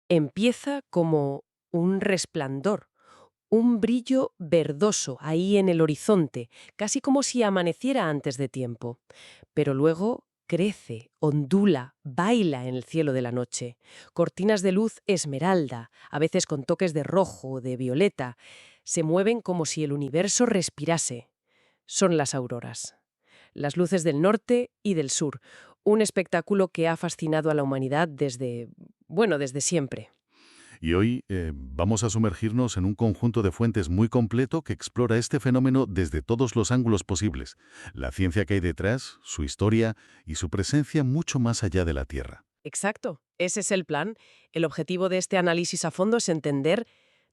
Empieza como un resplandor, un brillo verdoso ahí en el horizonte, casi como si amaneciera antes de tiempo. Pero luego crece, ondula, baila en el cielo de la noche. Cortinas de luz esmeralda, a veces con toques de rojo o de violeta, se mueven como si el universo respirase. Son las auroras. Las luces del norte y del sur. Un espectáculo que ha fascinado a la humanidad desde siempre. Y hoy vamos a sumergirnos en un conjunto de fuentes muy completo que explora este fenómeno desde todos los ángulos posibles, la ciencia que hay detrás, su historia y su presencia mucho más allá de la Tierra. Exacto, ese es el plan. El objetivo de este análisis a fondo es entender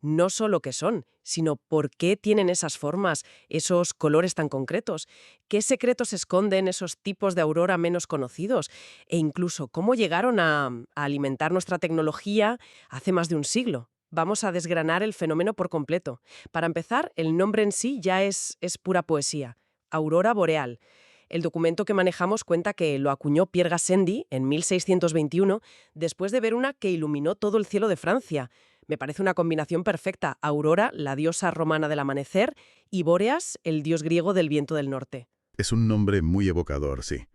no solo qué son, sino por qué tienen esas formas, esos colores tan concretos, qué secretos esconden esos tipos de aurora menos conocidos e incluso cómo llegaron a alimentar nuestra tecnología hace más de un siglo. Vamos a desgranar el fenómeno por completo. Para empezar, el nombre en sí ya es pura poesía. Aurora boreal. El documento que manejamos cuenta que lo acuñó Pierre Gassendi en 1621 después de ver una que iluminó todo el cielo de Francia. Me parece una combinación perfecta. Aurora, la diosa romana del amanecer, y Bóreas, el dios griego del viento del norte. Es un nombre muy evocador, sí.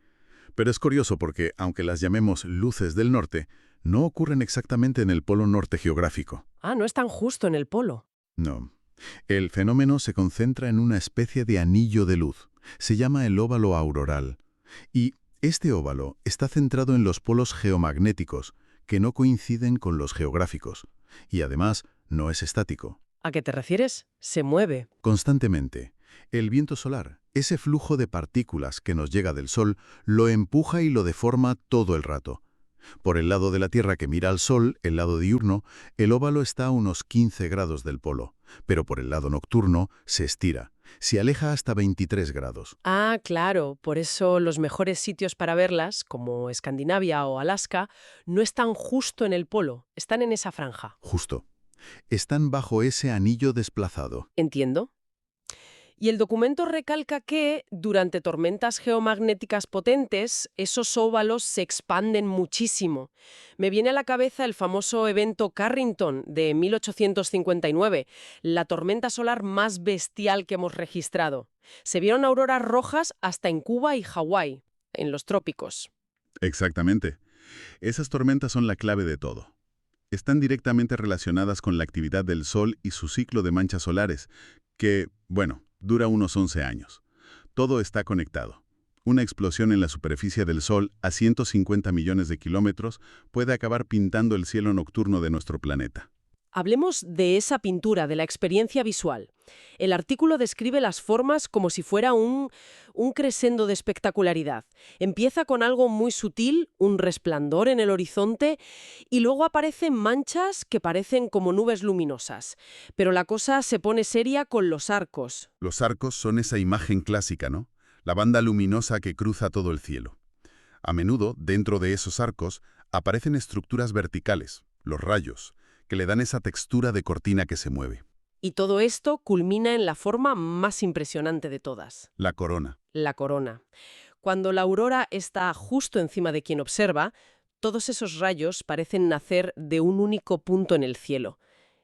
Pero es curioso porque, aunque las llamemos luces del norte, no ocurren exactamente en el polo norte geográfico. Ah, no es tan justo en el polo. No. El fenómeno se concentra en una especie de anillo de luz. Se llama el óvalo auroral. Y este óvalo está centrado en los polos geomagnéticos, que no coinciden con los geográficos. Y además, no es estático. ¿A qué te refieres? Se mueve. Constantemente. El viento solar, ese flujo de partículas que nos llega del Sol, lo empuja y lo deforma todo el rato. Por el lado de la Tierra que mira al Sol, el lado diurno, el óvalo está a unos 15 grados del polo, pero por el lado nocturno se estira, se aleja hasta 23 grados. Ah, claro, por eso los mejores sitios para verlas, como Escandinavia o Alaska, no están justo en el polo, están en esa franja. Justo. Están bajo ese anillo desplazado. Entiendo. Y el documento recalca que, durante tormentas geomagnéticas potentes, esos óvalos se expanden muchísimo. Me viene a la cabeza el famoso evento Carrington de 1859, la tormenta solar más bestial que hemos registrado. Se vieron auroras rojas hasta en Cuba y Hawái, en los trópicos. Exactamente. Esas tormentas son la clave de todo. Están directamente relacionadas con la actividad del Sol y su ciclo de manchas solares, que, bueno, dura unos 11 años. Todo está conectado. Una explosión en la superficie del Sol a 150 millones de kilómetros puede acabar pintando el cielo nocturno de nuestro planeta. Hablemos de esa pintura, de la experiencia visual. El artículo describe las formas como si fuera un crescendo de espectacularidad. Empieza con algo muy sutil, un resplandor en el horizonte, y luego aparecen manchas que parecen como nubes luminosas. Pero la cosa se pone seria con los arcos. Los arcos son esa imagen clásica, ¿no? La banda luminosa que cruza todo el cielo. A menudo, dentro de esos arcos, aparecen estructuras verticales, los rayos, que le dan esa textura de cortina que se mueve. Y todo esto culmina en la forma más impresionante de todas, La corona. la corona. Cuando la aurora está justo encima de quien observa, todos esos rayos parecen nacer de un único punto en el cielo.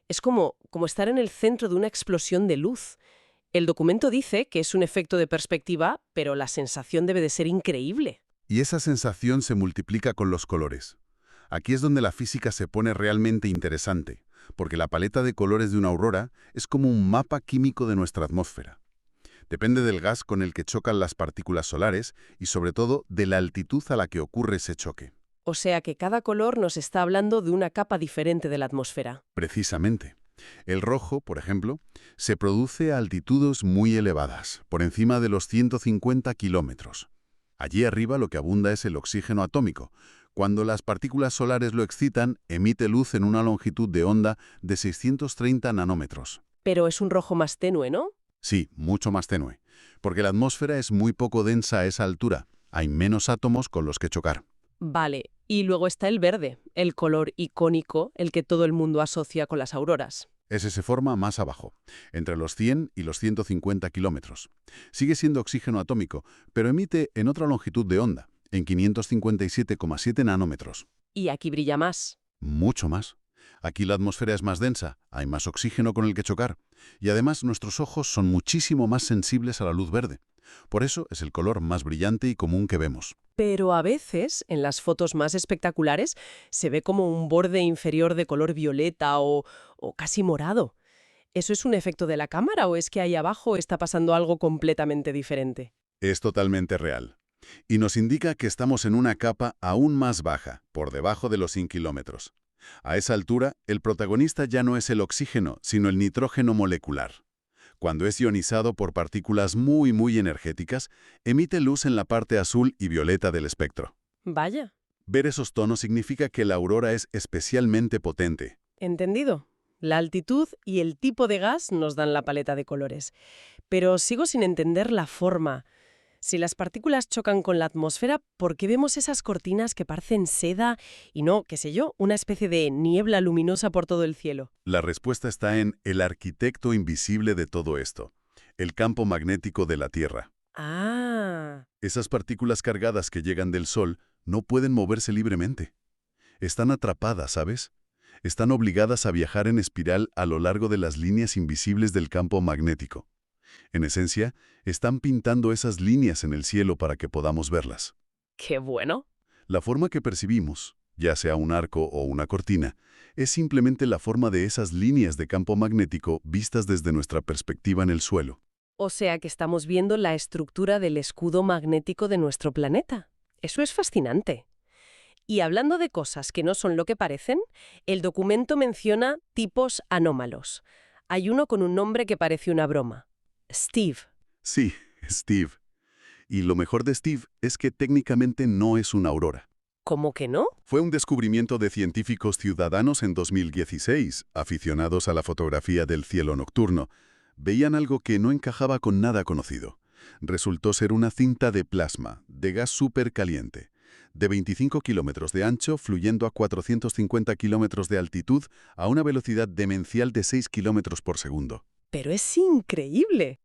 Es como estar en el centro de una explosión de luz. El documento dice que es un efecto de perspectiva, pero la sensación debe de ser increíble. Y esa sensación se multiplica con los colores. Aquí es donde la física se pone realmente interesante, porque la paleta de colores de una aurora es como un mapa químico de nuestra atmósfera. Depende del gas con el que chocan las partículas solares y sobre todo de la altitud a la que ocurre ese choque. O sea que cada color nos está hablando de una capa diferente de la atmósfera. Precisamente. El rojo, por ejemplo, se produce a altitudes muy elevadas, por encima de los 150 kilómetros. Allí arriba lo que abunda es el oxígeno atómico. Cuando las partículas solares lo excitan, emite luz en una longitud de onda de 630 nanómetros. Pero es un rojo más tenue, ¿no? Sí, mucho más tenue, porque la atmósfera es muy poco densa a esa altura. Hay menos átomos con los que chocar. Vale, y luego está el verde, el color icónico, el que todo el mundo asocia con las auroras. Ese se forma más abajo, entre los 100 y los 150 kilómetros. Sigue siendo oxígeno atómico, pero emite en otra longitud de onda, en 557,7 nanómetros. Y aquí brilla más. Mucho más. Aquí la atmósfera es más densa, hay más oxígeno con el que chocar, y además nuestros ojos son muchísimo más sensibles a la luz verde. Por eso es el color más brillante y común que vemos. Pero a veces, en las fotos más espectaculares, se ve como un borde inferior de color violeta o casi morado. ¿Eso es un efecto de la cámara o es que ahí abajo está pasando algo completamente diferente? Es totalmente real. Y nos indica que estamos en una capa aún más baja, por debajo de los 100 kilómetros. A esa altura, el protagonista ya no es el oxígeno, sino el nitrógeno molecular. Cuando es ionizado por partículas muy energéticas, emite luz en la parte azul y violeta del espectro. Vaya. Ver esos tonos significa que la aurora es especialmente potente. Entendido. La altitud y el tipo de gas nos dan la paleta de colores. Pero sigo sin entender la forma. Si las partículas chocan con la atmósfera, ¿por qué vemos esas cortinas que parecen seda y no, qué sé yo, una especie de niebla luminosa por todo el cielo? La respuesta está en el arquitecto invisible de todo esto, el campo magnético de la Tierra. Ah, Esas partículas cargadas que llegan del Sol no pueden moverse libremente. Están atrapadas, ¿sabes? Están obligadas a viajar en espiral a lo largo de las líneas invisibles del campo magnético. En esencia, están pintando esas líneas en el cielo para que podamos verlas. qué bueno. La forma que percibimos, ya sea un arco o una cortina, es simplemente la forma de esas líneas de campo magnético vistas desde nuestra perspectiva en el suelo. O sea que estamos viendo la estructura del escudo magnético de nuestro planeta. Eso es fascinante. Y hablando de cosas que no son lo que parecen, el documento menciona tipos anómalos. Hay uno con un nombre que parece una broma. Steve. Sí, Steve. Y lo mejor de Steve es que técnicamente no es una aurora. ¿Cómo que no? Fue un descubrimiento de científicos ciudadanos en 2016, aficionados a la fotografía del cielo nocturno. Veían algo que no encajaba con nada conocido. Resultó ser una cinta de plasma, de gas supercaliente, de 25 kilómetros de ancho, fluyendo a 450 kilómetros de altitud a una velocidad demencial de 6 kilómetros por segundo. Pero es increíble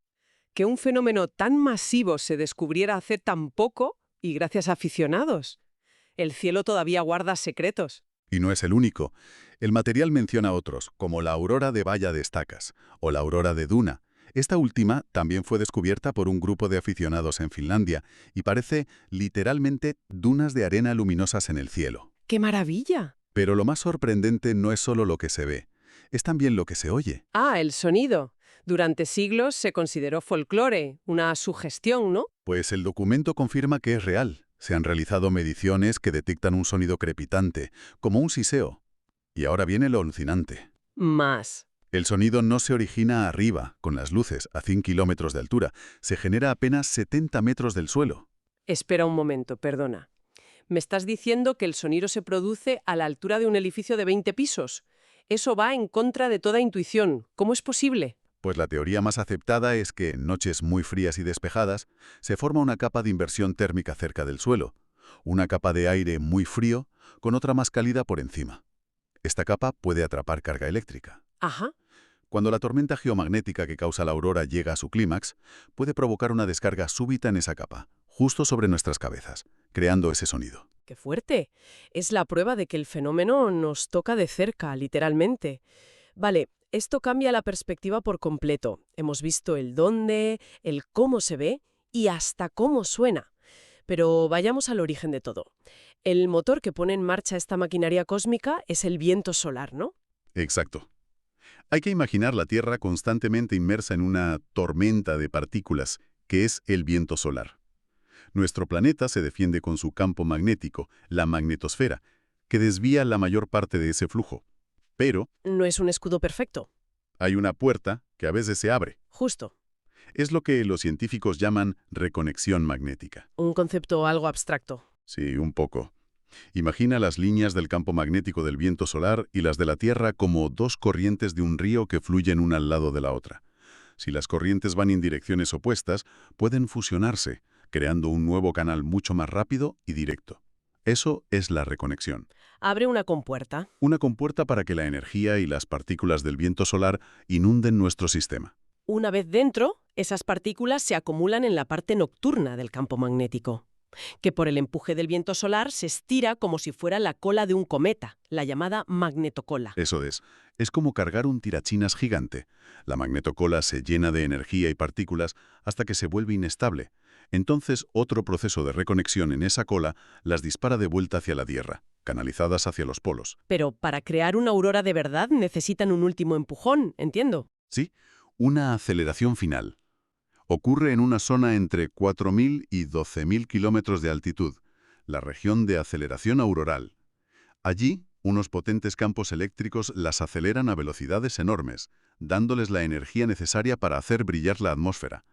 que un fenómeno tan masivo se descubriera hace tan poco y gracias a aficionados. El cielo todavía guarda secretos. Y no es el único. El material menciona otros, como la aurora de Valla de Estacas o la aurora de Duna. Esta última también fue descubierta por un grupo de aficionados en Finlandia y parece literalmente dunas de arena luminosas en el cielo. ¡Qué maravilla! Pero lo más sorprendente no es solo lo que se ve, es también lo que se oye. Ah, el sonido. Durante siglos se consideró folclore, una sugestión, ¿no? Pues el documento confirma que es real. Se han realizado mediciones que detectan un sonido crepitante, como un siseo. Y ahora viene lo alucinante. Más. El sonido no se origina arriba, con las luces, a 100 kilómetros de altura. Se genera apenas 70 metros del suelo. Espera un momento, perdona. ¿Me estás diciendo que el sonido se produce a la altura de un edificio de 20 pisos? Eso va en contra de toda intuición. ¿Cómo es posible? Pues la teoría más aceptada es que en noches muy frías y despejadas se forma una capa de inversión térmica cerca del suelo, una capa de aire muy frío con otra más cálida por encima. Esta capa puede atrapar carga eléctrica. Ajá. Cuando la tormenta geomagnética que causa la aurora llega a su clímax, puede provocar una descarga súbita en esa capa, justo sobre nuestras cabezas, creando ese sonido. ¡Qué fuerte! Es la prueba de que el fenómeno nos toca de cerca, literalmente. Vale. Esto cambia la perspectiva por completo. Hemos visto el dónde, el cómo se ve y hasta cómo suena. Pero vayamos al origen de todo. El motor que pone en marcha esta maquinaria cósmica es el viento solar, ¿no? Exacto. Hay que imaginar la Tierra constantemente inmersa en una tormenta de partículas, que es el viento solar. Nuestro planeta se defiende con su campo magnético, la magnetosfera, que desvía la mayor parte de ese flujo. Pero no es un escudo perfecto. Hay una puerta que a veces se abre. Justo. Es lo que los científicos llaman reconexión magnética. Un concepto algo abstracto. Sí, un poco. Imagina las líneas del campo magnético del viento solar y las de la Tierra como dos corrientes de un río que fluyen una al lado de la otra. Si las corrientes van en direcciones opuestas, pueden fusionarse, creando un nuevo canal mucho más rápido y directo. Eso es la reconexión. Abre una compuerta. Una compuerta para que la energía y las partículas del viento solar inunden nuestro sistema. Una vez dentro, esas partículas se acumulan en la parte nocturna del campo magnético. que por el empuje del viento solar se estira como si fuera la cola de un cometa, la llamada magnetocola. Eso es como cargar un tirachinas gigante. La magnetocola se llena de energía y partículas hasta que se vuelve inestable. Entonces, otro proceso de reconexión en esa cola las dispara de vuelta hacia la Tierra, canalizadas hacia los polos. Pero para crear una aurora de verdad necesitan un último empujón, entiendo. ¿Sí? Una aceleración final. Ocurre en una zona entre 4.000 y 12.000 kilómetros de altitud, la región de aceleración auroral. Allí, unos potentes campos eléctricos las aceleran a velocidades enormes, dándoles la energía necesaria para hacer brillar la atmósfera.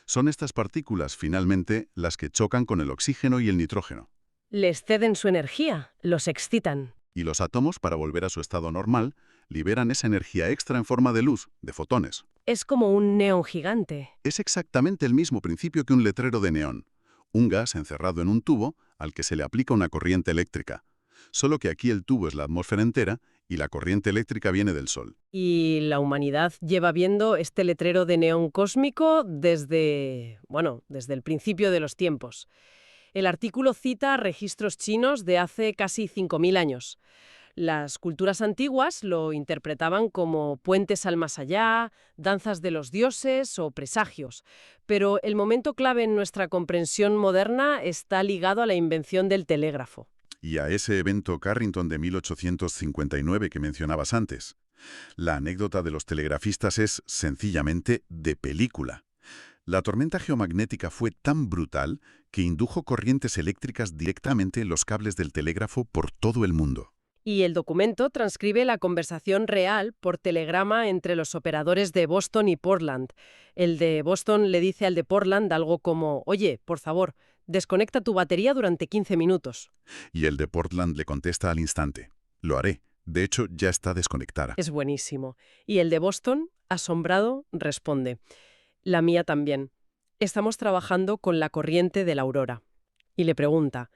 Son estas partículas, finalmente, las que chocan con el oxígeno y el nitrógeno. Les ceden su energía, los excitan. Y los átomos, para volver a su estado normal, liberan esa energía extra en forma de luz, de fotones. Es como un neón gigante. Es exactamente el mismo principio que un letrero de neón. Un gas encerrado en un tubo al que se le aplica una corriente eléctrica. Solo que aquí el tubo es la atmósfera entera y la corriente eléctrica viene del Sol. Y la humanidad lleva viendo este letrero de neón cósmico desde el principio de los tiempos. El artículo cita registros chinos de hace casi 5.000 años. Las culturas antiguas lo interpretaban como puentes al más allá, danzas de los dioses o presagios. Pero el momento clave en nuestra comprensión moderna está ligado a la invención del telégrafo. Y a ese evento Carrington de 1859 que mencionabas antes. La anécdota de los telegrafistas es, sencillamente, de película. La tormenta geomagnética fue tan brutal que indujo corrientes eléctricas directamente en los cables del telégrafo por todo el mundo. Y el documento transcribe la conversación real por telegrama entre los operadores de Boston y Portland. El de Boston le dice al de Portland algo como: «Oye, por favor, desconecta tu batería durante 15 minutos». Y el de Portland le contesta al instante: «Lo haré. De hecho, ya está desconectada». Es buenísimo. Y el de Boston, asombrado, responde: «La mía también. Estamos trabajando con la corriente de la aurora». Y le pregunta: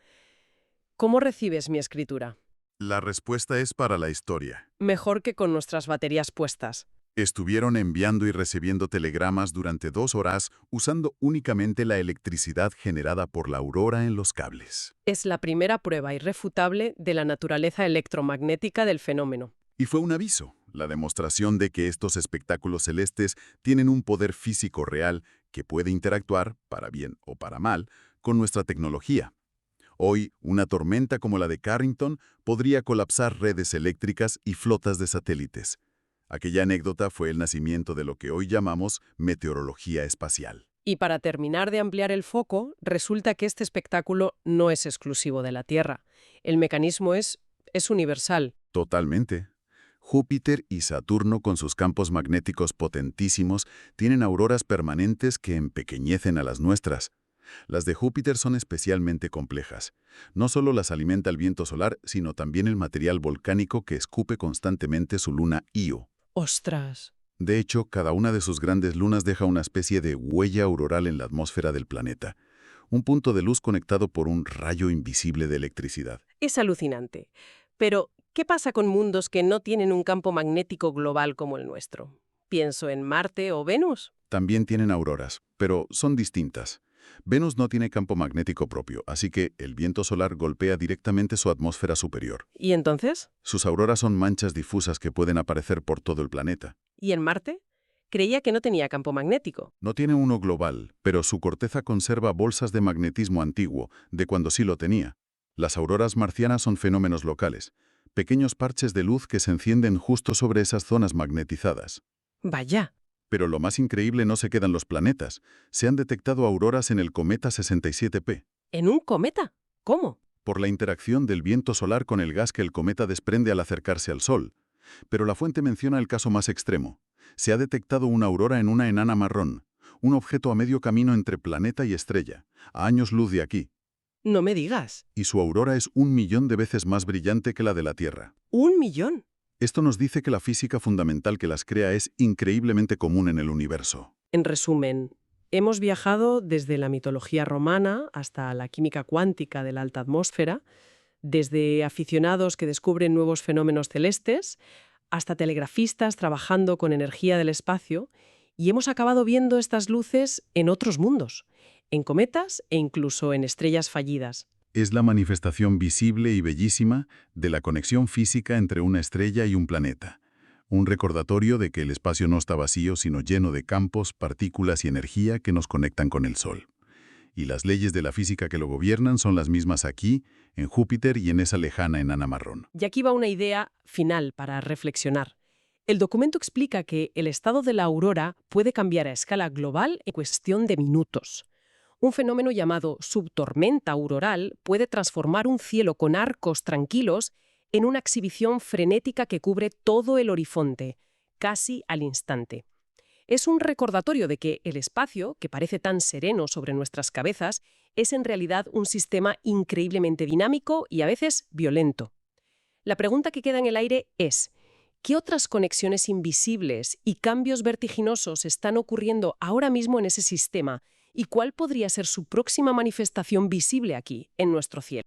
«¿Cómo recibes mi escritura?» La respuesta es para la historia. Mejor que con nuestras baterías puestas. Estuvieron enviando y recibiendo telegramas durante 2 horas usando únicamente la electricidad generada por la aurora en los cables. Es la primera prueba irrefutable de la naturaleza electromagnética del fenómeno. Y fue un aviso, la demostración de que estos espectáculos celestes tienen un poder físico real que puede interactuar, para bien o para mal, con nuestra tecnología. Hoy, una tormenta como la de Carrington podría colapsar redes eléctricas y flotas de satélites. Aquella anécdota fue el nacimiento de lo que hoy llamamos meteorología espacial. Y para terminar de ampliar el foco, resulta que este espectáculo no es exclusivo de la Tierra. El mecanismo es universal. Totalmente. Júpiter y Saturno, con sus campos magnéticos potentísimos, tienen auroras permanentes que empequeñecen a las nuestras. Las de Júpiter son especialmente complejas. No solo las alimenta el viento solar, sino también el material volcánico que escupe constantemente su luna Io. ¡Ostras! De hecho, cada una de sus grandes lunas deja una especie de huella auroral en la atmósfera del planeta. Un punto de luz conectado por un rayo invisible de electricidad. Es alucinante. Pero, ¿qué pasa con mundos que no tienen un campo magnético global como el nuestro? Pienso en Marte o Venus. También tienen auroras, pero son distintas. Venus no tiene campo magnético propio, así que el viento solar golpea directamente su atmósfera superior. ¿Y entonces? Sus auroras son manchas difusas que pueden aparecer por todo el planeta. ¿Y en Marte? Creía que no tenía campo magnético. No tiene uno global, pero su corteza conserva bolsas de magnetismo antiguo, de cuando sí lo tenía. Las auroras marcianas son fenómenos locales, pequeños parches de luz que se encienden justo sobre esas zonas magnetizadas. Vaya. Pero lo más increíble no se quedan los planetas. Se han detectado auroras en el cometa 67P. ¿En un cometa? ¿Cómo? Por la interacción del viento solar con el gas que el cometa desprende al acercarse al Sol. Pero la fuente menciona el caso más extremo. Se ha detectado una aurora en una enana marrón, un objeto a medio camino entre planeta y estrella, a años luz de aquí. No me digas. Y su aurora es 1.000.000 de veces más brillante que la de la Tierra. ¿1.000.000? Esto nos dice que la física fundamental que las crea es increíblemente común en el universo. En resumen, hemos viajado desde la mitología romana hasta la química cuántica de la alta atmósfera, desde aficionados que descubren nuevos fenómenos celestes, hasta telegrafistas trabajando con energía del espacio, y hemos acabado viendo estas luces en otros mundos, en cometas e incluso en estrellas fallidas. Es la manifestación visible y bellísima de la conexión física entre una estrella y un planeta. Un recordatorio de que el espacio no está vacío, sino lleno de campos, partículas y energía que nos conectan con el Sol. Y las leyes de la física que lo gobiernan son las mismas aquí, en Júpiter y en esa lejana enana marrón. Y aquí va una idea final para reflexionar. El documento explica que el estado de la aurora puede cambiar a escala global en cuestión de minutos. Un fenómeno llamado subtormenta auroral puede transformar un cielo con arcos tranquilos en una exhibición frenética que cubre todo el horizonte, casi al instante. Es un recordatorio de que el espacio, que parece tan sereno sobre nuestras cabezas, es en realidad un sistema increíblemente dinámico y a veces violento. La pregunta que queda en el aire es: ¿qué otras conexiones invisibles y cambios vertiginosos están ocurriendo ahora mismo en ese sistema? ¿Y cuál podría ser su próxima manifestación visible aquí, en nuestro cielo?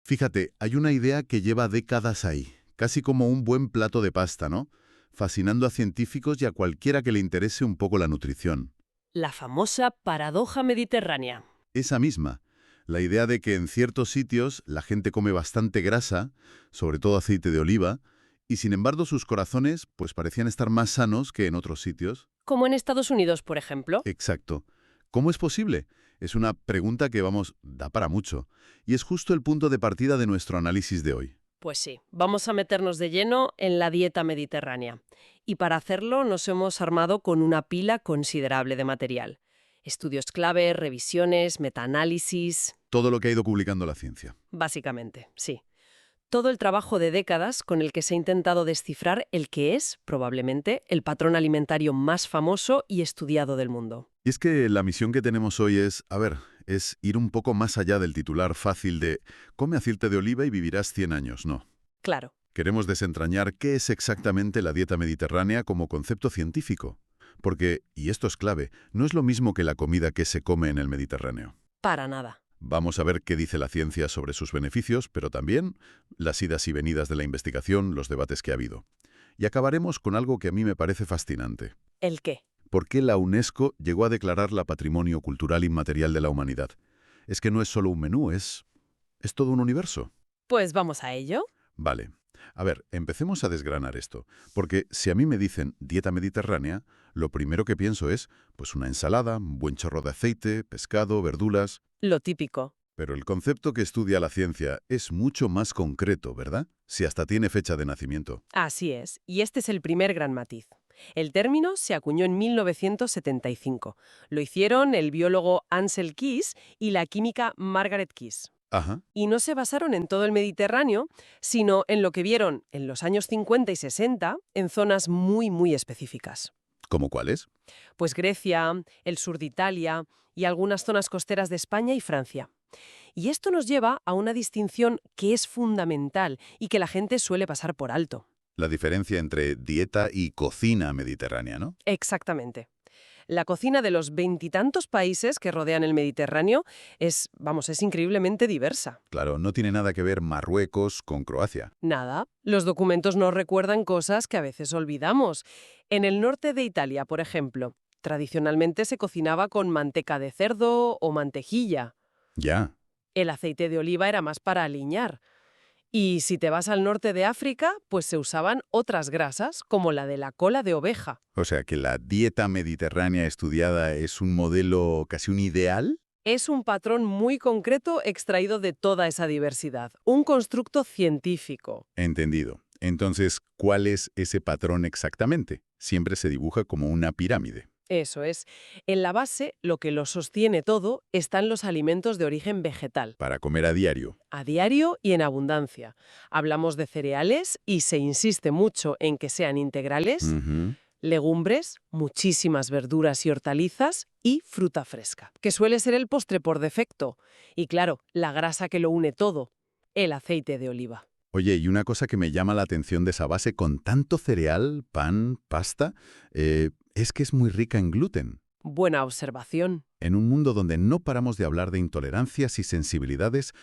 Fíjate, hay una idea que lleva décadas ahí, casi como un buen plato de pasta, ¿no? Fascinando a científicos y a cualquiera que le interese un poco la nutrición. La famosa paradoja mediterránea. Esa misma, la idea de que en ciertos sitios la gente come bastante grasa, sobre todo aceite de oliva, y sin embargo sus corazones pues parecían estar más sanos que en otros sitios. Como en Estados Unidos, por ejemplo. Exacto. ¿Cómo es posible? Es una pregunta que, da para mucho. Y es justo el punto de partida de nuestro análisis de hoy. Pues sí, vamos a meternos de lleno en la dieta mediterránea. Y para hacerlo nos hemos armado con una pila considerable de material. Estudios clave, revisiones, metaanálisis. Todo lo que ha ido publicando la ciencia. Básicamente, sí. Todo el trabajo de décadas con el que se ha intentado descifrar el que es, probablemente, el patrón alimentario más famoso y estudiado del mundo. Y es que la misión que tenemos hoy es ir un poco más allá del titular fácil de «come aceite de oliva y vivirás 100 años», no. Claro. Queremos desentrañar qué es exactamente la dieta mediterránea como concepto científico. Porque, y esto es clave, no es lo mismo que la comida que se come en el Mediterráneo. Para nada. Vamos a ver qué dice la ciencia sobre sus beneficios, pero también las idas y venidas de la investigación, los debates que ha habido. Y acabaremos con algo que a mí me parece fascinante. ¿El qué? ¿Por qué la UNESCO llegó a declararla Patrimonio Cultural Inmaterial de la Humanidad? Es que no es solo un menú, es todo un universo. Pues vamos a ello. Vale. A ver, empecemos a desgranar esto, porque si a mí me dicen dieta mediterránea, lo primero que pienso es, pues una ensalada, un buen chorro de aceite, pescado, verduras. Lo típico. Pero el concepto que estudia la ciencia es mucho más concreto, ¿verdad? Si hasta tiene fecha de nacimiento. Así es, y este es el primer gran matiz. El término se acuñó en 1975. Lo hicieron el biólogo Ansel Keys y la química Margaret Keys. Ajá. Y no se basaron en todo el Mediterráneo, sino en lo que vieron en los años 50 y 60 en zonas muy, muy específicas. ¿Cómo cuáles? Pues Grecia, el sur de Italia y algunas zonas costeras de España y Francia. Y esto nos lleva a una distinción que es fundamental y que la gente suele pasar por alto. La diferencia entre dieta y cocina mediterránea, ¿no? Exactamente. La cocina de los veintitantos países que rodean el Mediterráneo es increíblemente diversa. Claro, no tiene nada que ver Marruecos con Croacia. Nada. Los documentos nos recuerdan cosas que a veces olvidamos. En el norte de Italia, por ejemplo, tradicionalmente se cocinaba con manteca de cerdo o mantequilla. Ya. El aceite de oliva era más para aliñar. Y si te vas al norte de África, pues se usaban otras grasas, como la de la cola de oveja. O sea, que la dieta mediterránea estudiada es un modelo, casi un ideal. Es un patrón muy concreto extraído de toda esa diversidad, un constructo científico. Entendido. Entonces, ¿cuál es ese patrón exactamente? Siempre se dibuja como una pirámide. Eso es. En la base, lo que lo sostiene todo, están los alimentos de origen vegetal. Para comer a diario. A diario y en abundancia. Hablamos de cereales y se insiste mucho en que sean integrales, Ujú. legumbres, muchísimas verduras y hortalizas y fruta fresca, que suele ser el postre por defecto. Y claro, la grasa que lo une todo, el aceite de oliva. Oye, y una cosa que me llama la atención de esa base con tanto cereal, pan, pasta, Es que es muy rica en gluten. Buena observación. En un mundo donde no paramos de hablar de intolerancias y sensibilidades,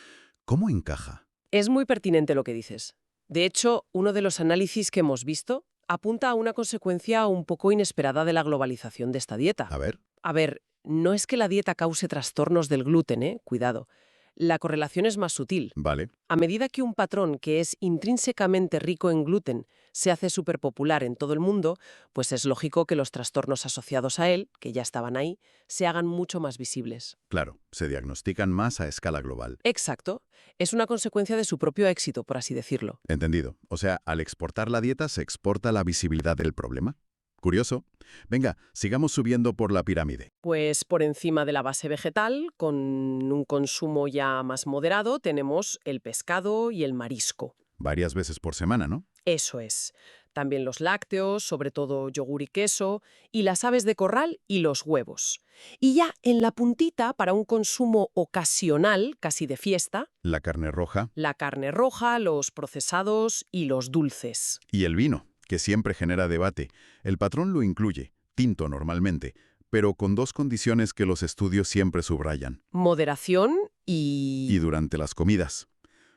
¿cómo encaja? Es muy pertinente lo que dices. De hecho, uno de los análisis que hemos visto apunta a una consecuencia un poco inesperada de la globalización de esta dieta. A ver, A ver, no es que la dieta cause trastornos del gluten, ¿eh? Cuidado. La correlación es más sutil. vale. A medida que un patrón que es intrínsecamente rico en gluten se hace súper popular en todo el mundo, pues es lógico que los trastornos asociados a él, que ya estaban ahí, se hagan mucho más visibles. Claro, se diagnostican más a escala global. Exacto. Es una consecuencia de su propio éxito, por así decirlo. Entendido. O sea, al exportar la dieta se exporta la visibilidad del problema. Curioso. Venga, sigamos subiendo por la pirámide. Pues por encima de la base vegetal, con un consumo ya más moderado, tenemos el pescado y el marisco. Varias veces por semana, ¿no? Eso es. También los lácteos, sobre todo yogur y queso, y las aves de corral y los huevos. Y ya en la puntita, para un consumo ocasional, casi de fiesta, La carne roja la carne roja, los procesados y los dulces. y el vino, que siempre genera debate. El patrón lo incluye, tinto normalmente, pero con dos condiciones que los estudios siempre subrayan. Moderación Y durante las comidas.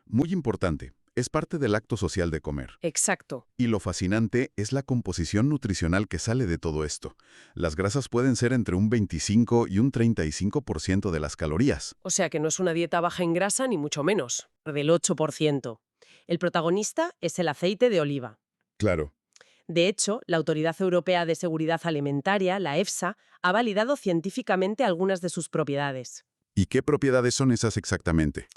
Muy importante, es parte del acto social de comer. Exacto. Y lo fascinante es la composición nutricional que sale de todo esto. Las grasas pueden ser entre un 25 y un 35% de las calorías. O sea que no es una dieta baja en grasa, ni mucho menos. Del 8%. El protagonista es el aceite de oliva. Claro. De hecho, la Autoridad Europea de Seguridad Alimentaria, la EFSA, ha validado científicamente algunas de sus propiedades. ¿Y qué propiedades son esas exactamente?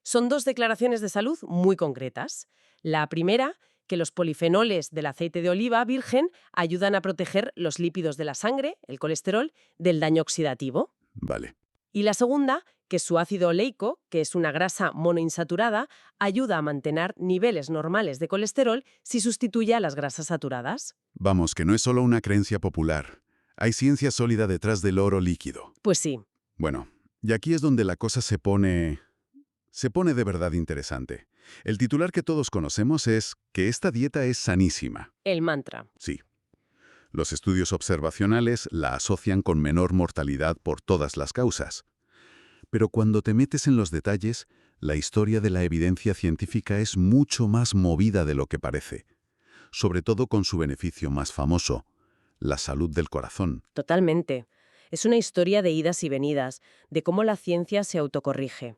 Son dos declaraciones de salud muy concretas. La primera, que los polifenoles del aceite de oliva virgen ayudan a proteger los lípidos de la sangre, el colesterol, del daño oxidativo. Vale. Y la segunda, que su ácido oleico, que es una grasa monoinsaturada, ayuda a mantener niveles normales de colesterol si sustituye a las grasas saturadas. Vamos, que no es solo una creencia popular. Hay ciencia sólida detrás del oro líquido. Pues sí, Bueno, y aquí es donde la cosa se pone de verdad interesante. El titular que todos conocemos es que esta dieta es sanísima. el mantra. Sí. Los estudios observacionales la asocian con menor mortalidad por todas las causas. Pero cuando te metes en los detalles, la historia de la evidencia científica es mucho más movida de lo que parece. Sobre todo con su beneficio más famoso, la salud del corazón. Totalmente. Es una historia de idas y venidas, de cómo la ciencia se autocorrige.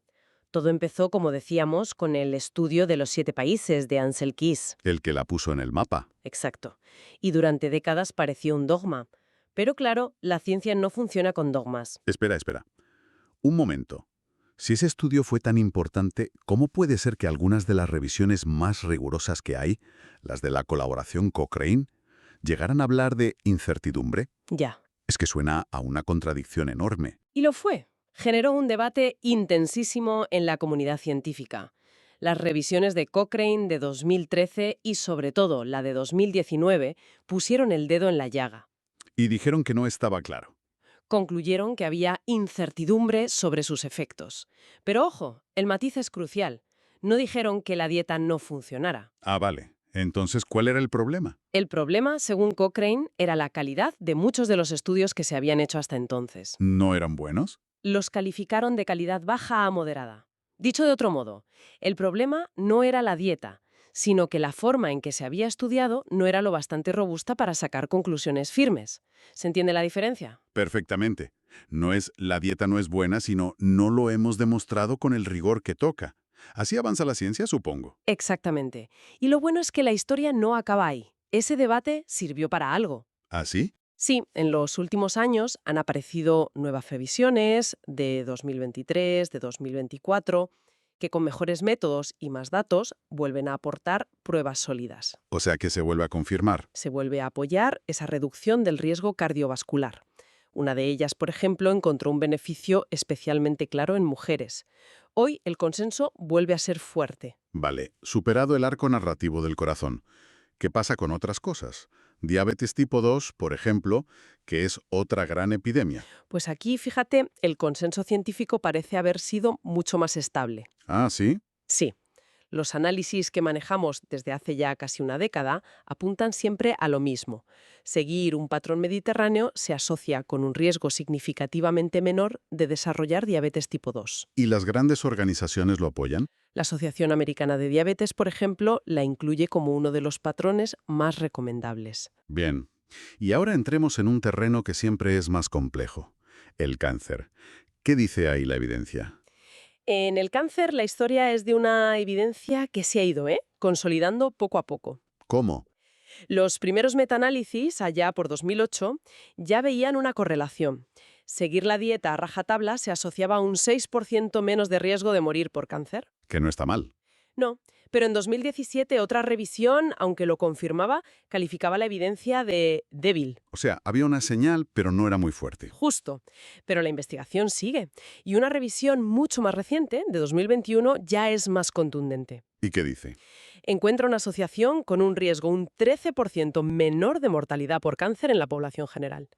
Todo empezó, como decíamos, con el estudio de los 7 países de Ansel Keys. El que la puso en el mapa. Exacto. Y durante décadas pareció un dogma. Pero claro, la ciencia no funciona con dogmas. Espera. Un momento. Si ese estudio fue tan importante, ¿cómo puede ser que algunas de las revisiones más rigurosas que hay, las de la colaboración Cochrane, llegaran a hablar de incertidumbre? Ya. Es que suena a una contradicción enorme. Y lo fue. Generó un debate intensísimo en la comunidad científica. Las revisiones de Cochrane de 2013 y sobre todo la de 2019 pusieron el dedo en la llaga. Y dijeron que no estaba claro. Concluyeron que había incertidumbre sobre sus efectos. Pero ojo, el matiz es crucial. No dijeron que la dieta no funcionara. Ah, vale. Entonces, ¿cuál era el problema? El problema, según Cochrane, era la calidad de muchos de los estudios que se habían hecho hasta entonces. ¿No eran buenos? Los calificaron de calidad baja a moderada. Dicho de otro modo, el problema no era la dieta, sino que la forma en que se había estudiado no era lo bastante robusta para sacar conclusiones firmes. ¿Se entiende la diferencia? Perfectamente. No es la dieta no es buena, sino no lo hemos demostrado con el rigor que toca. Así avanza la ciencia, supongo. Exactamente. Y lo bueno es que la historia no acaba ahí. Ese debate sirvió para algo. ¿Ah, sí? Sí, en los últimos años han aparecido nuevas revisiones de 2023, de 2024, que con mejores métodos y más datos vuelven a aportar pruebas sólidas. O sea que se vuelve a confirmar. Se vuelve a apoyar esa reducción del riesgo cardiovascular. Una de ellas, por ejemplo, encontró un beneficio especialmente claro en mujeres. Hoy el consenso vuelve a ser fuerte. Vale, superado el arco narrativo del corazón. ¿Qué pasa con otras cosas? Diabetes tipo 2, por ejemplo, que es otra gran epidemia. Pues aquí, fíjate, el consenso científico parece haber sido mucho más estable. Ah, ¿sí? Sí, Los análisis que manejamos desde hace ya casi una década apuntan siempre a lo mismo. Seguir un patrón mediterráneo se asocia con un riesgo significativamente menor de desarrollar diabetes tipo 2. ¿Y las grandes organizaciones lo apoyan? La Asociación Americana de Diabetes, por ejemplo, la incluye como uno de los patrones más recomendables. Bien. Y ahora entremos en un terreno que siempre es más complejo, el cáncer. ¿Qué dice ahí la evidencia? En el cáncer, la historia es de una evidencia que se ha ido, consolidando poco a poco. ¿Cómo? Los primeros metaanálisis, allá por 2008, ya veían una correlación. Seguir la dieta a rajatabla se asociaba a un 6% menos de riesgo de morir por cáncer. Que no está mal. No, pero en 2017 otra revisión, aunque lo confirmaba, calificaba la evidencia de débil. O sea, había una señal, pero no era muy fuerte. Justo. Pero la investigación sigue. Y una revisión mucho más reciente, de 2021, ya es más contundente. ¿Y qué dice? Encuentra una asociación con un riesgo un 13% menor de mortalidad por cáncer en la población general.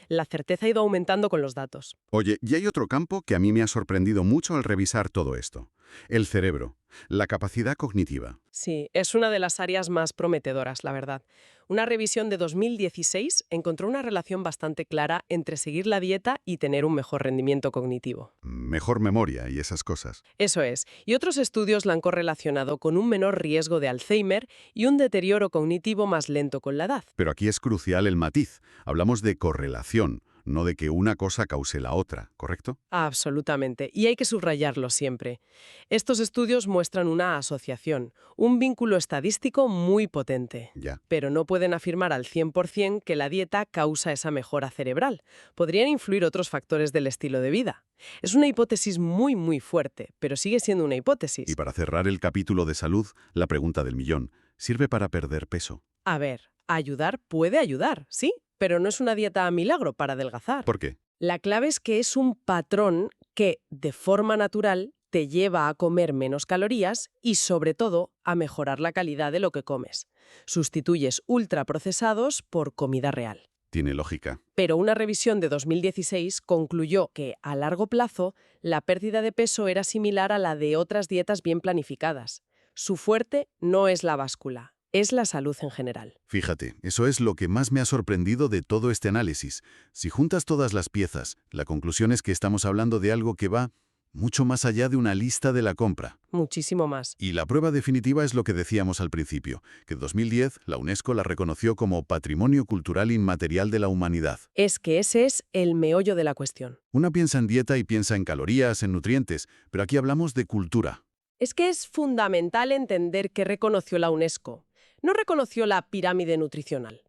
La certeza ha ido aumentando con los datos. Oye, y hay otro campo que a mí me ha sorprendido mucho al revisar todo esto. El cerebro, la capacidad cognitiva. Sí, es una de las áreas más prometedoras, la verdad. Una revisión de 2016 encontró una relación bastante clara entre seguir la dieta y tener un mejor rendimiento cognitivo. Mejor memoria y esas cosas. Eso es, y otros estudios la han correlacionado con un menor riesgo de Alzheimer y un deterioro cognitivo más lento con la edad. Pero aquí es crucial el matiz. Hablamos de correlación, no de que una cosa cause la otra, ¿correcto? Absolutamente, y hay que subrayarlo siempre. Estos estudios muestran una asociación, un vínculo estadístico muy potente. Ya. Pero no pueden afirmar al 100% que la dieta causa esa mejora cerebral. Podrían influir otros factores del estilo de vida. Es una hipótesis muy fuerte, pero sigue siendo una hipótesis. Y para cerrar el capítulo de salud, la pregunta del millón. ¿Sirve para perder peso? A ver, ayudar puede ayudar, sí, pero no es una dieta a milagro para adelgazar. ¿Por qué? La clave es que es un patrón que, de forma natural, te lleva a comer menos calorías y, sobre todo, a mejorar la calidad de lo que comes. Sustituyes ultraprocesados por comida real. Tiene lógica. Pero una revisión de 2016 concluyó que, a largo plazo, la pérdida de peso era similar a la de otras dietas bien planificadas. Su fuerte no es la báscula, es la salud en general. Fíjate, eso es lo que más me ha sorprendido de todo este análisis. Si juntas todas las piezas, la conclusión es que estamos hablando de algo que va mucho más allá de una lista de la compra. Muchísimo más. Y la prueba definitiva es lo que decíamos al principio, que en 2010 la UNESCO la reconoció como Patrimonio Cultural Inmaterial de la Humanidad. Es que ese es el meollo de la cuestión. Una piensa en dieta y piensa en calorías, en nutrientes, pero aquí hablamos de cultura. Es que es fundamental entender que reconoció la UNESCO. No reconoció la pirámide nutricional,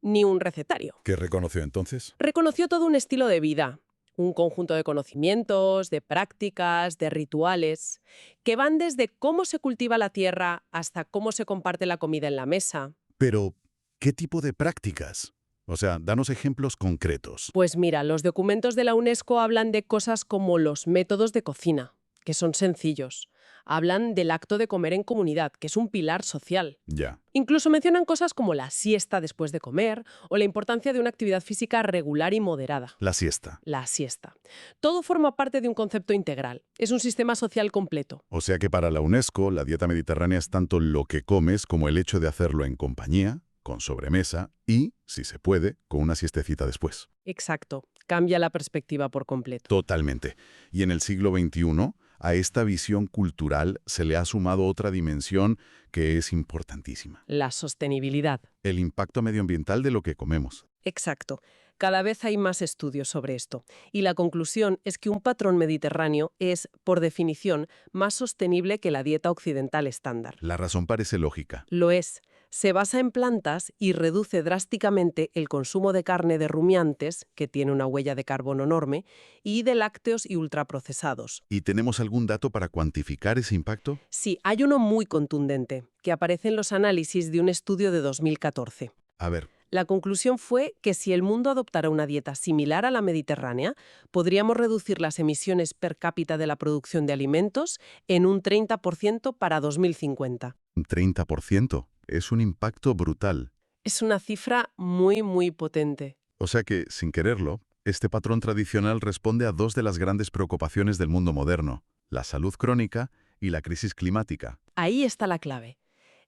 ni un recetario. ¿Qué reconoció entonces? Reconoció todo un estilo de vida, un conjunto de conocimientos, de prácticas, de rituales, que van desde cómo se cultiva la tierra hasta cómo se comparte la comida en la mesa. Pero, ¿qué tipo de prácticas? O sea, danos ejemplos concretos. Pues mira, los documentos de la UNESCO hablan de cosas como los métodos de cocina, que son sencillos. Hablan del acto de comer en comunidad, que es un pilar social. Ya. Incluso mencionan cosas como la siesta después de comer o la importancia de una actividad física regular y moderada. La siesta. La siesta. Todo forma parte de un concepto integral. Es un sistema social completo. O sea que para la UNESCO, la dieta mediterránea es tanto lo que comes como el hecho de hacerlo en compañía, con sobremesa y, si se puede, con una siestecita después. Exacto. Cambia la perspectiva por completo. Totalmente. Y en el siglo XXI, a esta visión cultural se le ha sumado otra dimensión que es importantísima. La sostenibilidad. El impacto medioambiental de lo que comemos. Exacto. Cada vez hay más estudios sobre esto. Y la conclusión es que un patrón mediterráneo es, por definición, más sostenible que la dieta occidental estándar. La razón parece lógica. Lo es. Se basa en plantas y reduce drásticamente el consumo de carne de rumiantes, que tiene una huella de carbono enorme, y de lácteos y ultraprocesados. ¿Y tenemos algún dato para cuantificar ese impacto? Sí, hay uno muy contundente, que aparece en los análisis de un estudio de 2014. A ver. La conclusión fue que si el mundo adoptara una dieta similar a la mediterránea, podríamos reducir las emisiones per cápita de la producción de alimentos en un 30% para 2050. ¿Un 30%? Es un impacto brutal. Es una cifra muy potente. O sea que, sin quererlo, este patrón tradicional responde a dos de las grandes preocupaciones del mundo moderno, la salud crónica y la crisis climática. Ahí está la clave.